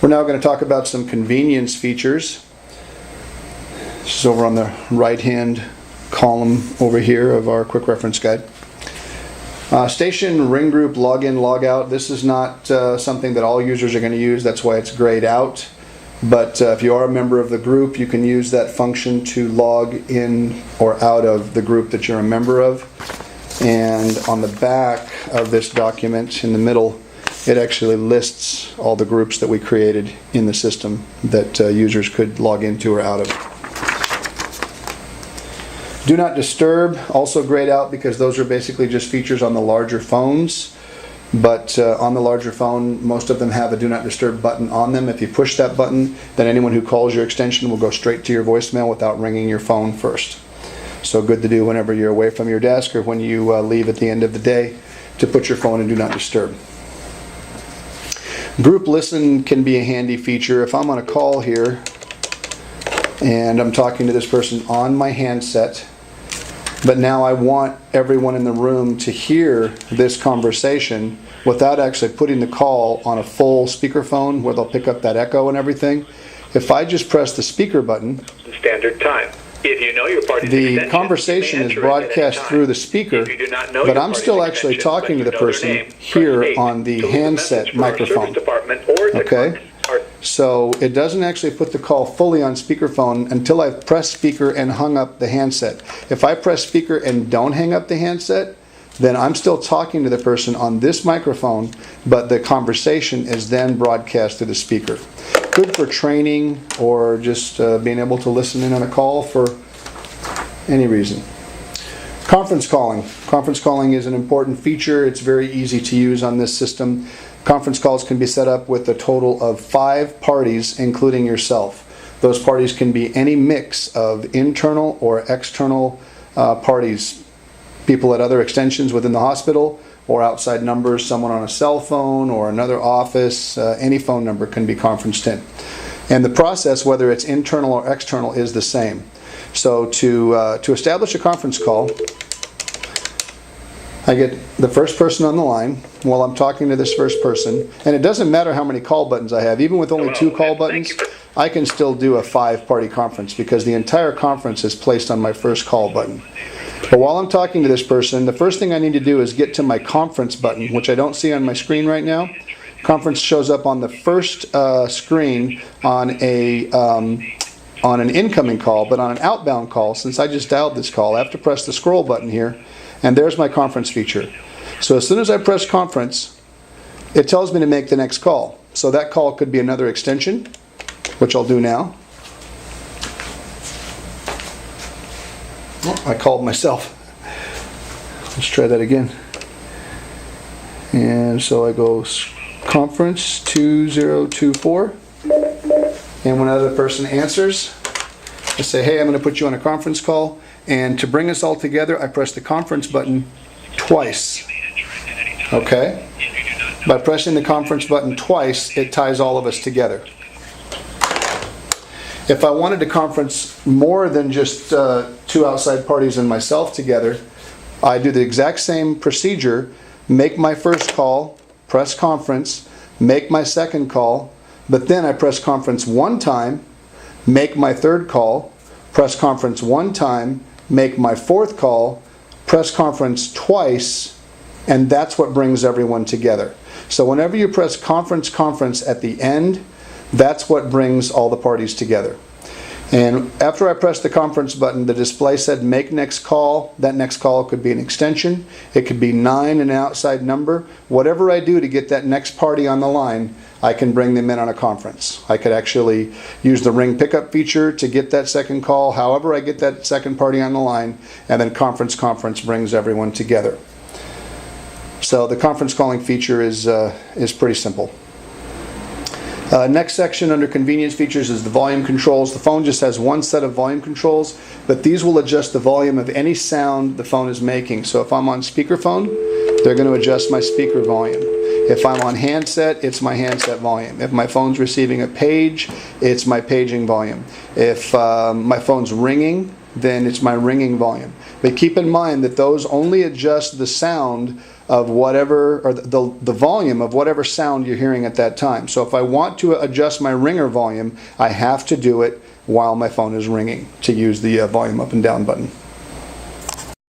We're now going to talk about some convenience features. This is over on the right-hand column over here of our quick reference guide. Station ring group login logout. This is not something that all users are going to use. That's why it's grayed out. But if you are a member of the group, you can use that function to log in or out of the group that you're a member of. And on the back of this document, in the middle, it actually lists all the groups that we created in the system that users could log into or out of. Do not disturb, also grayed out because those are basically just features on the larger phones. But on the larger phone, most of them have a do not disturb button on them. If you push that button, then anyone who calls your extension will go straight to your voicemail without ringing your phone first. So good to do whenever you're away from your desk or when you leave at the end of the day, to put your phone in do not disturb. Group listen can be a handy feature. If I'm on a call here and I'm talking to this person on my handset, but now I want everyone in the room to hear this conversation without actually putting the call on a full speakerphone where they'll pick up that echo and everything. If I just press the speaker button, the standard time. If you know your party's the conversation is broadcast through the speaker, but I'm still actually talking to the person here on the handset microphone. Okay? So it doesn't actually put the call fully on speakerphone until I've pressed speaker and hung up the handset. If I press speaker and don't hang up the handset, then I'm still talking to the person on this microphone, but the conversation is then broadcast to the speaker. Good for training or just being able to listen in on a call for any reason. Conference calling. Conference calling is an important feature. It's very easy to use on this system. Conference calls can be set up with a total of 5 parties, including yourself. Those parties can be any mix of internal or external parties. People at other extensions within the hospital or outside numbers, someone on a cell phone or another office, any phone number can be conferenced in. And the process, whether it's internal or external, is the same. So to establish a conference call, I get the first person on the line while I'm talking to this first person, and it doesn't matter how many call buttons I have. Even with only 2 call buttons, I can still do a 5-party conference because the entire conference is placed on my first call button. But while I'm talking to this person, the first thing I need to do is get to my conference button, which I don't see on my screen right now. Conference shows up on the first screen on an incoming call, but on an outbound call, since I just dialed this call, I have to press the scroll button here. And there's my conference feature. So as soon as I press conference, it tells me to make the next call. So that call could be another extension, which I'll do now. Oh, I called myself. Let's try that again. And so I go conference 2024. And when another person answers, I say, hey, I'm going to put you on a conference call. And to bring us all together, I press the conference button twice. Okay? By pressing the conference button twice, it ties all of us together. If I wanted to conference more than just 2 outside parties and myself together, I do the exact same procedure, make my first call, press conference, make my second call, but then I press conference 1 time, make my third call, press conference 1 time, make my 4th call, press conference twice, and that's what brings everyone together. So whenever you press conference at the end, that's what brings all the parties together. And after I pressed the conference button, the display said make next call. That next call could be an extension. It could be 9, an outside number. Whatever I do to get that next party on the line, I can bring them in on a conference. I could actually use the ring pickup feature to get that second call, however I get that second party on the line, and then conference brings everyone together. So the conference calling feature is pretty simple. Next section under convenience features is the volume controls. The phone just has 1 set of volume controls, but these will adjust the volume of any sound the phone is making. So if I'm on speakerphone, they're going to adjust my speaker volume. If I'm on handset, it's my handset volume. If my phone's receiving a page, it's my paging volume. If my phone's ringing, then it's my ringing volume. But keep in mind that those only adjust the sound of whatever, or the volume of whatever sound you're hearing at that time. So if I want to adjust my ringer volume, I have to do it while my phone is ringing to use the volume up and down button.